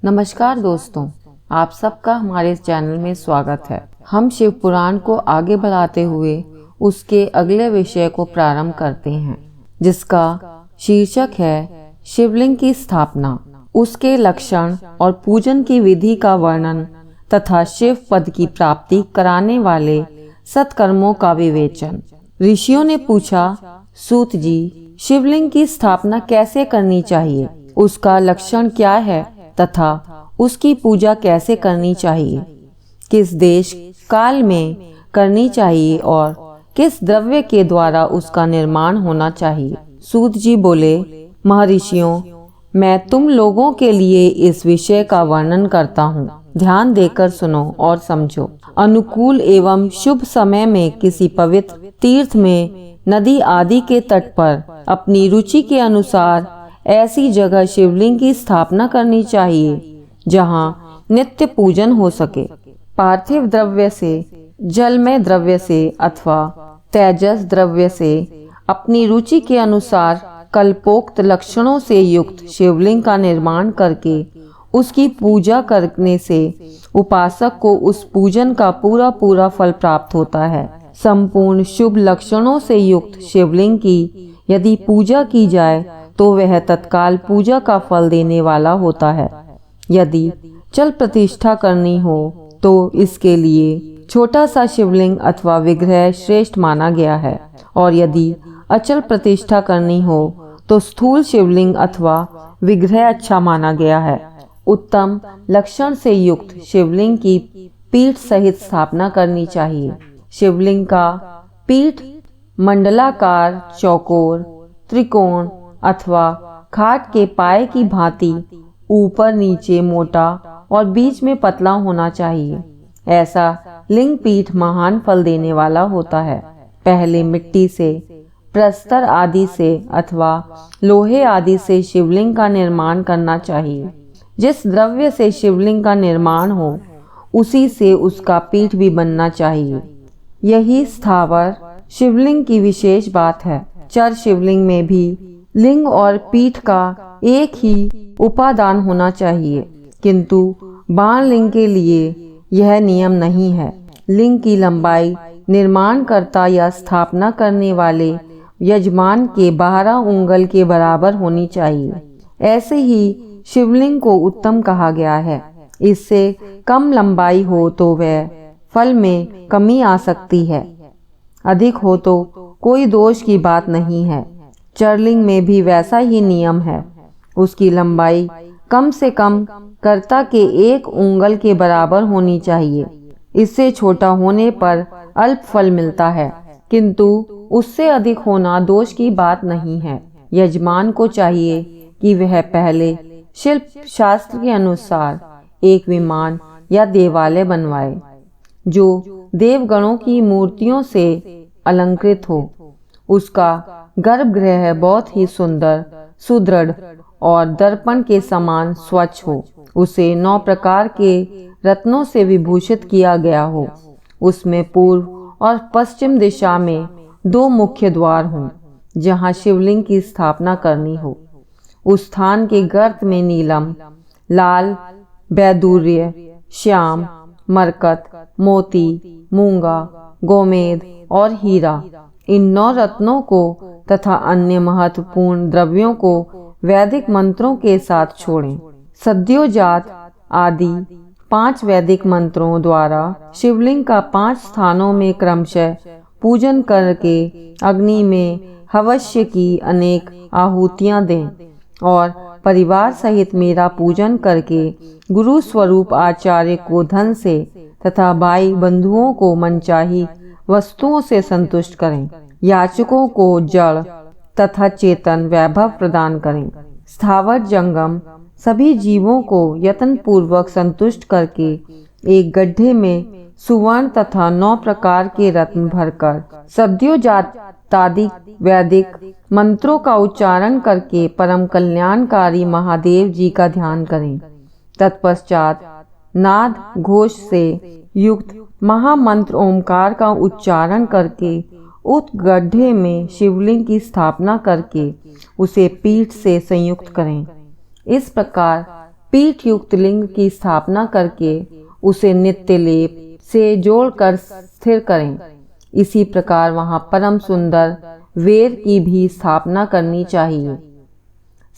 नमस्कार दोस्तों, आप सबका हमारे इस चैनल में स्वागत है। हम शिव पुराण को आगे बढ़ाते हुए उसके अगले विषय को प्रारंभ करते हैं, जिसका शीर्षक है शिवलिंग की स्थापना, उसके लक्षण और पूजन की विधि का वर्णन तथा शिव पद की प्राप्ति कराने वाले सत्कर्मों का विवेचन। ऋषियों ने पूछा, सूत जी, शिवलिंग की स्थापना कैसे करनी चाहिए, उसका लक्षण क्या है तथा उसकी पूजा कैसे करनी चाहिए, किस देश काल में करनी चाहिए और किस द्रव्य के द्वारा उसका निर्माण होना चाहिए। सूत जी बोले, महर्षियों, मैं तुम लोगों के लिए इस विषय का वर्णन करता हूँ, ध्यान देकर सुनो और समझो। अनुकूल एवं शुभ समय में किसी पवित्र तीर्थ में, नदी आदि के तट पर अपनी रुचि के अनुसार ऐसी जगह शिवलिंग की स्थापना करनी चाहिए जहाँ नित्य पूजन हो सके। पार्थिव द्रव्य से, जलमय द्रव्य से अथवा तेजस द्रव्य से अपनी रुचि के अनुसार कल्पोक्त लक्षणों से युक्त शिवलिंग का निर्माण करके उसकी पूजा करने से उपासक को उस पूजन का पूरा फल प्राप्त होता है। संपूर्ण शुभ लक्षणों से युक्त शिवलिंग की यदि पूजा की जाए तो वह तत्काल पूजा का फल देने वाला होता है। यदि चल प्रतिष्ठा करनी हो तो इसके लिए छोटा सा शिवलिंग अथवा विग्रह श्रेष्ठ माना गया है, और यदि अचल प्रतिष्ठा करनी हो तो स्थूल शिवलिंग अथवा विग्रह अच्छा माना गया है। उत्तम लक्षण से युक्त शिवलिंग की पीठ सहित स्थापना करनी चाहिए। शिवलिंग का पीठ मंडलाकार, चौकोर, त्रिकोण अथवा खाट के पाए की भांति ऊपर नीचे मोटा और बीच में पतला होना चाहिए। ऐसा लिंग पीठ महान फल देने वाला होता है। पहले मिट्टी से, प्रस्तर आदि से अथवा लोहे आदि से शिवलिंग का निर्माण करना चाहिए। जिस द्रव्य से शिवलिंग का निर्माण हो उसी से उसका पीठ भी बनना चाहिए। यही स्थावर शिवलिंग की विशेष बात है। चर शिवलिंग में भी लिंग और पीठ का एक ही उपादान होना चाहिए, किंतु बाण लिंग के लिए यह नियम नहीं है। लिंग की लंबाई निर्माणकर्ता या स्थापना करने वाले यजमान के 12 उंगल के बराबर होनी चाहिए। ऐसे ही शिवलिंग को उत्तम कहा गया है। इससे कम लंबाई हो तो वह फल में कमी आ सकती है, अधिक हो तो कोई दोष की बात नहीं है। चरलिंग में भी वैसा ही नियम है। उसकी लंबाई कम से कम कर्ता के 1 उंगल के बराबर होनी चाहिए। इससे छोटा होने पर अल्प फल मिलता है, किंतु उससे अधिक होना दोष की बात नहीं है। यजमान को चाहिए कि वह पहले शिल्प शास्त्र के अनुसार एक विमान या देवालय बनवाए जो देवगणों की मूर्तियों से अलंकृत हो। उसका गर्भगृह बहुत ही सुंदर, सुदृढ़ और दर्पण के समान स्वच्छ हो। उसे 9 प्रकार के रत्नों से विभूषित किया गया हो। उसमें पूर्व और पश्चिम दिशा में 2 मुख्य द्वार हों जहाँ शिवलिंग की स्थापना करनी हो। उस स्थान के गर्त में नीलम, लाल, वैदूर्य, श्याम, मरकत, मोती, मूंगा, गोमेद और हीरा, इन 9 रत्नों को तथा अन्य महत्वपूर्ण द्रव्यों को वैदिक मंत्रों के साथ छोड़ें। सद्योजात आदि 5 वैदिक मंत्रों द्वारा शिवलिंग का 5 स्थानों में क्रमशः पूजन करके अग्नि में हवस्य की अनेक आहुतियां दें और परिवार सहित मेरा पूजन करके गुरु स्वरूप आचार्य को धन से तथा भाई बंधुओं को मनचाही वस्तुओं से संतुष्ट करें। याचकों को जड़ तथा चेतन वैभव प्रदान करें। स्थावर जंगम सभी जीवों को यत्न पूर्वक संतुष्ट करके एक गड्ढे में सुवर्ण तथा 9 प्रकार के रत्न भरकर सद्योजातादि वैदिक मंत्रों का उच्चारण करके परम कल्याणकारी महादेव जी का ध्यान करें। तत्पश्चात नाद घोष से युक्त महामंत्र ओमकार का उच्चारण करके उस गड्ढे में शिवलिंग की स्थापना करके उसे पीठ से संयुक्त करें। इस प्रकार पीठ युक्त लिंग की स्थापना करके उसे नित्य लेप से जोड़कर स्थिर करें। इसी प्रकार वहां परम सुंदर वेर की भी स्थापना करनी चाहिए।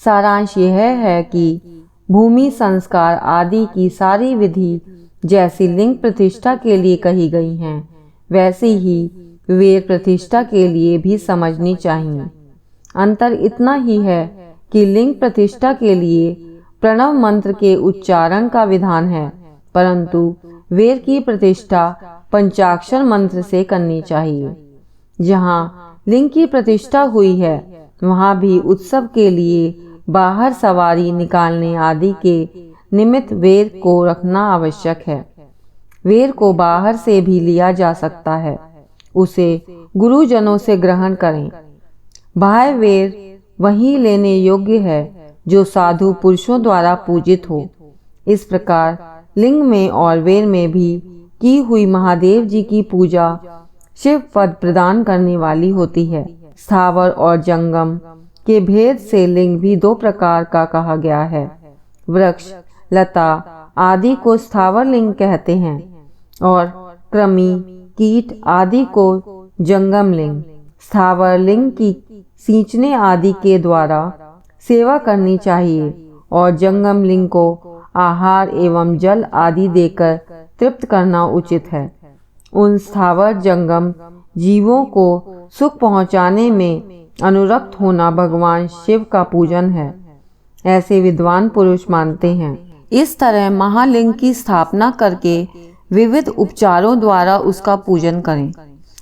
सारांश यह है कि भूमि संस्कार आदि की सारी विधि जैसी लिंग प्रतिष्ठा के लिए कही गई हैं, वैसे ही वेर प्रतिष्ठा के लिए भी समझनी चाहिए। अंतर इतना ही है कि लिंग प्रतिष्ठा के लिए प्रणव मंत्र के उच्चारण का विधान है, परंतु वेर की प्रतिष्ठा पंचाक्षर मंत्र से करनी चाहिए। जहाँ लिंग की प्रतिष्ठा हुई है वहाँ भी उत्सव के लिए बाहर सवारी निकालने आदि के निमित्त वेर को रखना आवश्यक है। वेर को बाहर से भी लिया जा सकता है, उसे गुरुजनों से ग्रहण करें। बाह्य वेर वही लेने योग्य है जो साधु पुरुषों द्वारा पूजित हो। इस प्रकार लिंग में और वेर में भी की हुई महादेव जी की पूजा शिव पद प्रदान करने वाली होती है। स्थावर और जंगम के भेद से लिंग भी दो प्रकार का कहा गया है। वृक्ष, लता आदि को स्थावर लिंग कहते हैं और कृमि, कीट आदि को जंगम लिंग। स्थावर लिंग की सींचने आदि के द्वारा सेवा करनी चाहिए और जंगम लिंग को आहार एवं जल आदि देकर तृप्त करना उचित है। उन स्थावर जंगम जीवों को सुख पहुँचाने में अनुरक्त होना भगवान शिव का पूजन है, ऐसे विद्वान पुरुष मानते हैं। इस तरह महालिंग की स्थापना करके विविध उपचारों द्वारा उसका पूजन करें।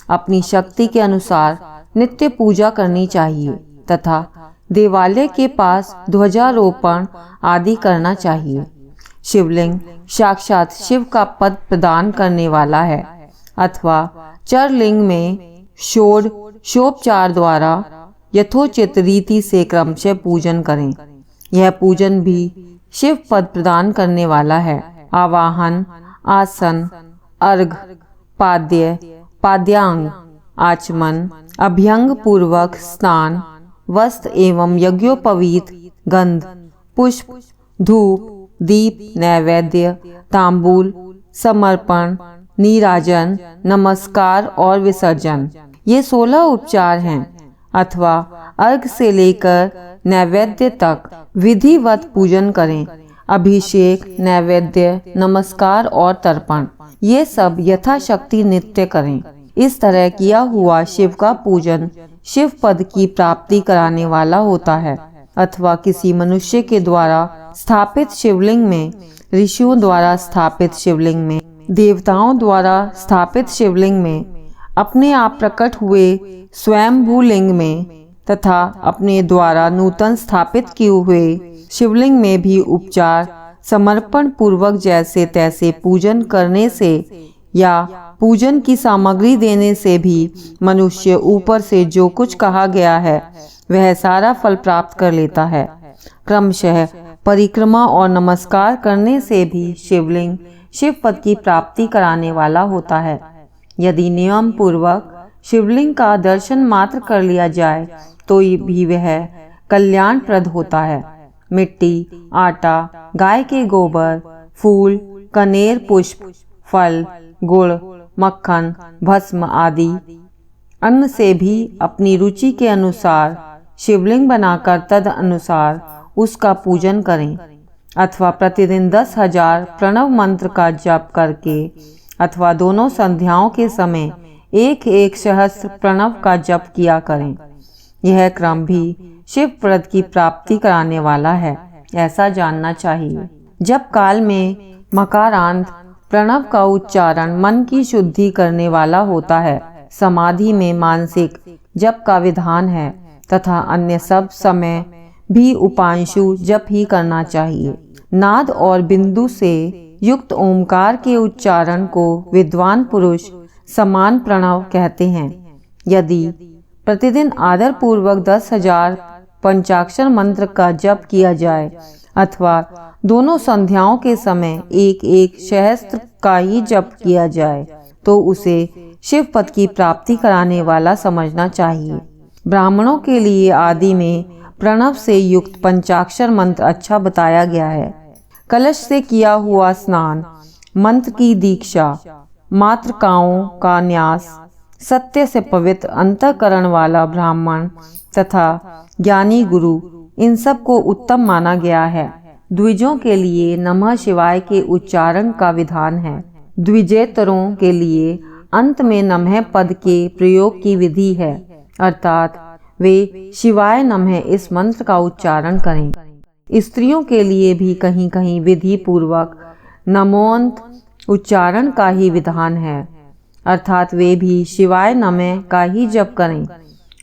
अपनी शक्ति के अनुसार नित्य पूजा करनी चाहिए तथा देवालय के पास ध्वजारोपण आदि करना चाहिए। शिवलिंग साक्षात शिव का पद प्रदान करने वाला है अथवा चरलिंग में षोडशोपचार द्वारा यथोचित रीति से क्रमशः पूजन करें। यह पूजन भी शिव पद प्रदान करने वाला है। आवाहन, आसन, अर्घ, पाद्य, पाद्यांग, आचमन, अभ्यंग पूर्वक स्नान, वस्त्र एवं यज्ञोपवीत, गंध, पुष्प, धूप, दीप, नैवेद्य, तांबूल, समर्पण, नीराजन, नमस्कार और विसर्जन, ये 16 उपचार हैं अथवा अर्घ से लेकर नैवेद्य तक विधिवत पूजन करें। अभिषेक, नैवेद्य, नमस्कार और तर्पण, ये सब यथाशक्ति नित्य करें। इस तरह किया हुआ शिव का पूजन शिव पद की प्राप्ति कराने वाला होता है अथवा किसी मनुष्य के द्वारा स्थापित शिवलिंग में, ऋषियों द्वारा स्थापित शिवलिंग में, देवताओं द्वारा स्थापित शिवलिंग में, अपने आप प्रकट हुए स्वयंभू लिंग में तथा अपने द्वारा नूतन स्थापित किए हुए शिवलिंग में भी उपचार समर्पण पूर्वक जैसे तैसे पूजन करने से या पूजन की सामग्री देने से भी मनुष्य ऊपर से जो कुछ कहा गया है वह सारा फल प्राप्त कर लेता है। क्रमशः परिक्रमा और नमस्कार करने से भी शिवलिंग शिव पद की प्राप्ति कराने वाला होता है। यदि नियम पूर्वक शिवलिंग का दर्शन मात्र कर लिया जाए तो भी वह कल्याणप्रद होता है। मिट्टी, आटा, गाय के गोबर, फूल, कनेर पुष्प, फल, गुड़, मक्खन, भस्म आदि अन्न से भी अपनी रुचि के अनुसार शिवलिंग बनाकर तद अनुसार उसका पूजन करें अथवा प्रतिदिन 10,000 प्रणव मंत्र का जप करके अथवा दोनों संध्याओं के समय 1-1 सहस्त्र प्रणव का जप किया करें। यह क्रम भी शिव पद की प्राप्ति कराने वाला है, ऐसा जानना चाहिए। जप काल में मकारांत प्रणव का उच्चारण मन की शुद्धि करने वाला होता है। समाधि में मानसिक जप का विधान है तथा अन्य सब समय भी उपांशु जप ही करना चाहिए। नाद और बिंदु से युक्त ओमकार के उच्चारण को विद्वान पुरुष समान प्रणव कहते हैं। यदि प्रतिदिन आदर पूर्वक 10,000 पंचाक्षर मंत्र का जप किया जाए अथवा दोनों संध्याओं के समय 1-1 सहस्त्र का ही जप किया जाए तो उसे शिव पद की प्राप्ति कराने वाला समझना चाहिए। ब्राह्मणों के लिए आदि में प्रणव से युक्त पंचाक्षर मंत्र अच्छा बताया गया है। कलश से किया हुआ स्नान, मंत्र की दीक्षा, मातृकाओं का न्यास, सत्य से पवित्र अंतःकरण वाला ब्राह्मण तथा ज्ञानी गुरु, इन सब को उत्तम माना गया है। द्विजों के लिए नमः शिवाय के उच्चारण का विधान है। द्विजेतरों के लिए अंत में नमः पद के प्रयोग की विधि है, अर्थात वे शिवाय नमः इस मंत्र का उच्चारण करें। स्त्रियों के लिए भी कहीं कहीं विधि पूर्वक नमोन्त उच्चारण का ही विधान है, अर्थात वे भी शिवाय नमः का ही जप करें।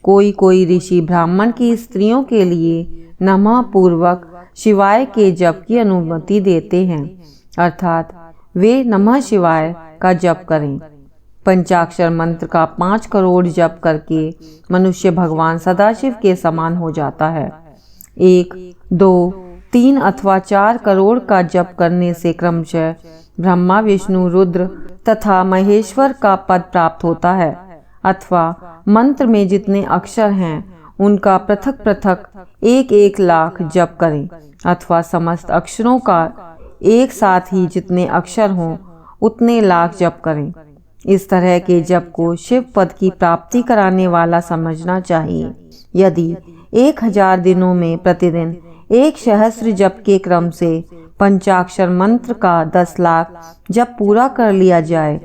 कोई कोई ऋषि ब्राह्मण की स्त्रियों के लिए नमः पूर्वक शिवाय के जप की अनुमति देते हैं, अर्थात वे नमः शिवाय का जप करें। पंचाक्षर मंत्र का 5 करोड़ जप करके मनुष्य भगवान सदाशिव के समान हो जाता है। 1, 2, 3 अथवा 4 करोड़ का जप करने से क्रमशः ब्रह्मा, विष्णु, रुद्र तथा महेश्वर का पद प्राप्त होता है, अथवा मंत्र में जितने अक्षर हैं उनका पृथक पृथक 1-1 लाख जप करें, अथवा समस्त अक्षरों का एक साथ ही जितने अक्षर हों उतने लाख जप करें। इस तरह के जप को शिव पद की प्राप्ति कराने वाला समझना चाहिए। यदि 1000 दिनों में प्रतिदिन 1 सहस्त्र जप के क्रम से पंचाक्षर मंत्र का 10 लाख जप पूरा कर लिया जाए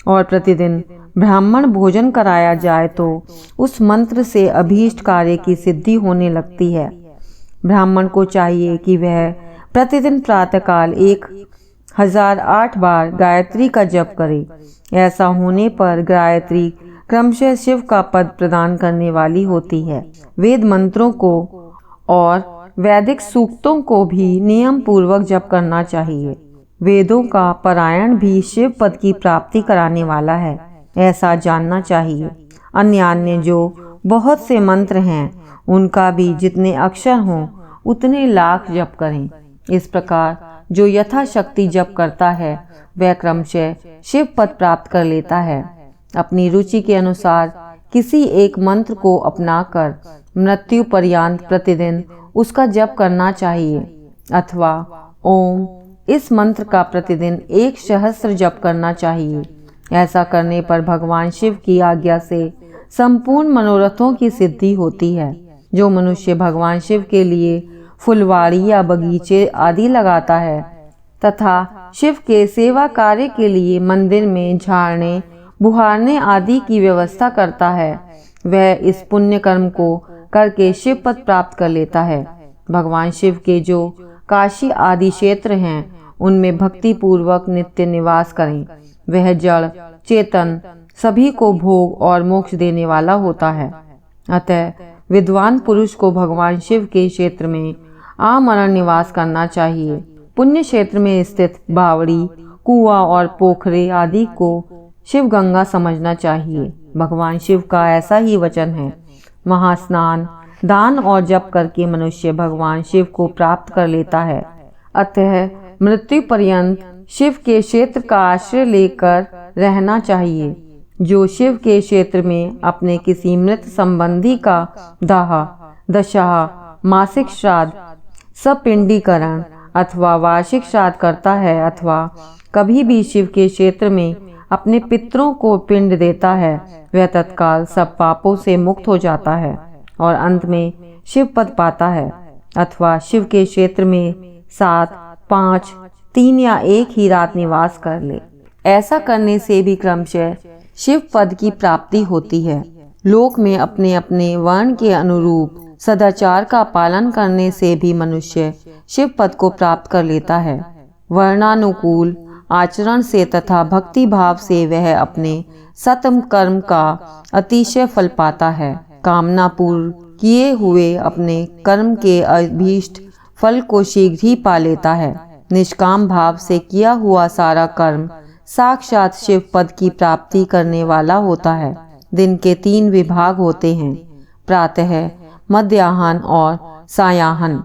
और प्रतिदिन ब्राह्मण भोजन कराया जाए तो उस मंत्र से अभीष्ट कार्य की सिद्धि होने लगती है। ब्राह्मण को चाहिए कि वह प्रतिदिन प्रातःकाल 1008 बार गायत्री का जप करे। ऐसा होने पर गायत्री क्रमशः शिव का पद प्रदान करने वाली होती है। वेद मंत्रों को और वैदिक सूक्तों को भी नियम पूर्वक जप करना चाहिए। वेदों का पारायण भी शिव पद की प्राप्ति कराने वाला है, ऐसा जानना चाहिए। अन्य जो बहुत से मंत्र हैं उनका भी जितने अक्षर हों उतने लाख जप करें। इस प्रकार जो यथाशक्ति जप करता है वह क्रमशः शिव पद प्राप्त कर लेता है। अपनी रुचि के अनुसार किसी एक मंत्र को अपनाकर मृत्यु पर्यंत प्रतिदिन उसका जप करना चाहिए, अथवा ओम इस मंत्र का प्रतिदिन 1 सहस्त्र जप करना चाहिए। ऐसा करने पर भगवान शिव की आज्ञा से संपूर्ण मनोरथों की सिद्धि होती है। जो मनुष्य भगवान शिव के लिए फुलवाड़ी या बगीचे आदि लगाता है तथा शिव के सेवा कार्य के लिए मंदिर में झाड़ने बुहारने आदि की व्यवस्था करता है, वह इस पुण्य कर्म को करके शिव पद प्राप्त कर लेता है। भगवान शिव के जो काशी आदि क्षेत्र हैं उनमें भक्ति पूर्वक नित्य निवास करें। वह जड़ चेतन सभी को भोग और मोक्ष देने वाला होता है। अतः विद्वान पुरुष को भगवान शिव के क्षेत्र में आमरण निवास करना चाहिए। पुण्य क्षेत्र में स्थित बावड़ी, कुआं और पोखरे आदि को शिव गंगा समझना चाहिए। भगवान शिव का ऐसा ही वचन है, वहाँ स्नान, दान और जप करके मनुष्य भगवान शिव को प्राप्त कर लेता है। अतः मृत्यु पर्यंत शिव के क्षेत्र का आश्रय लेकर रहना चाहिए। जो शिव के क्षेत्र में अपने किसी मृत संबंधी का दाह, दशा, मासिक श्राद्ध, सपिंडीकरण अथवा वार्षिक श्राद्ध करता है, अथवा कभी भी शिव के क्षेत्र में अपने पितरों को पिंड देता है, वह तत्काल सब पापों से मुक्त हो जाता है और अंत में शिव पद पाता है। अथवा शिव के क्षेत्र में 7, 5, 3 या 1 ही रात निवास कर ले। ऐसा करने से भी क्रमशः शिव पद की प्राप्ति होती है। लोक में अपने अपने वर्ण के अनुरूप सदाचार का पालन करने से भी मनुष्य शिव पद को प्राप्त कर लेता है। वर्णानुकूल आचरण से तथा भक्ति भाव से वह अपने सतम कर्म का अतिशय फल पाता है। कामना पूर्ण किए हुए अपने कर्म के अभीष्ट फल को शीघ्र ही पा लेता है। निष्काम भाव से किया हुआ सारा कर्म साक्षात शिव पद की प्राप्ति करने वाला होता है। दिन के 3 विभाग होते हैं, प्रातः, मध्याह्न और सायाह्न।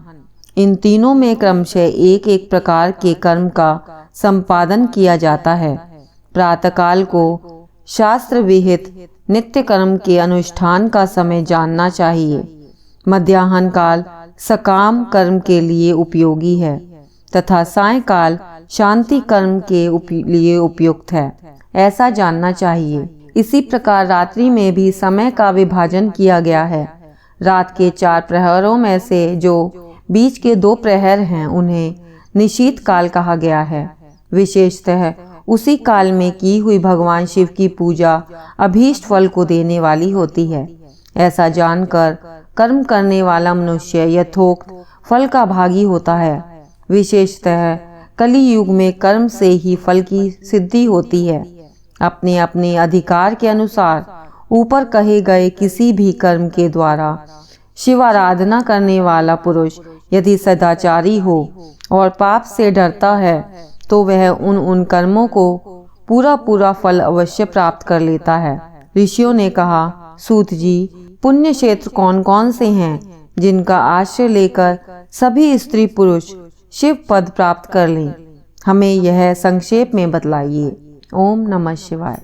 इन तीनों में क्रमशः एक एक प्रकार के कर्म का संपादन किया जाता है। प्रातःकाल को शास्त्र विहित नित्य कर्म के अनुष्ठान का समय जानना चाहिए। मध्याह्न काल सकाम कर्म के लिए उपयोगी है तथा सायंकाल शांति कर्म के लिए उपयुक्त है, ऐसा जानना चाहिए। इसी प्रकार रात्रि में भी समय का विभाजन किया गया है। रात के 4 प्रहरों में से जो बीच के 2 प्रहर हैं उन्हें निशीथ काल कहा गया है। विशेषतः उसी काल में की हुई भगवान शिव की पूजा अभीष्ट फल को देने वाली होती है। ऐसा जानकर कर्म करने वाला मनुष्य यथोक्त फल का भागी होता है। विशेषतः कली युग में कर्म से ही फल की सिद्धि होती है। अपने अपने अधिकार के अनुसार ऊपर कहे गए किसी भी कर्म के द्वारा शिव आराधना करने वाला पुरुष यदि सदाचारी हो और पाप से डरता है तो वह उन कर्मों को पूरा फल अवश्य प्राप्त कर लेता है। ऋषियों ने कहा, सूत जी, पुण्य क्षेत्र कौन कौन से हैं जिनका आश्रय लेकर सभी स्त्री पुरुष शिव पद प्राप्त कर लें? हमें यह संक्षेप में बतलाइए। ओम नमः शिवाय।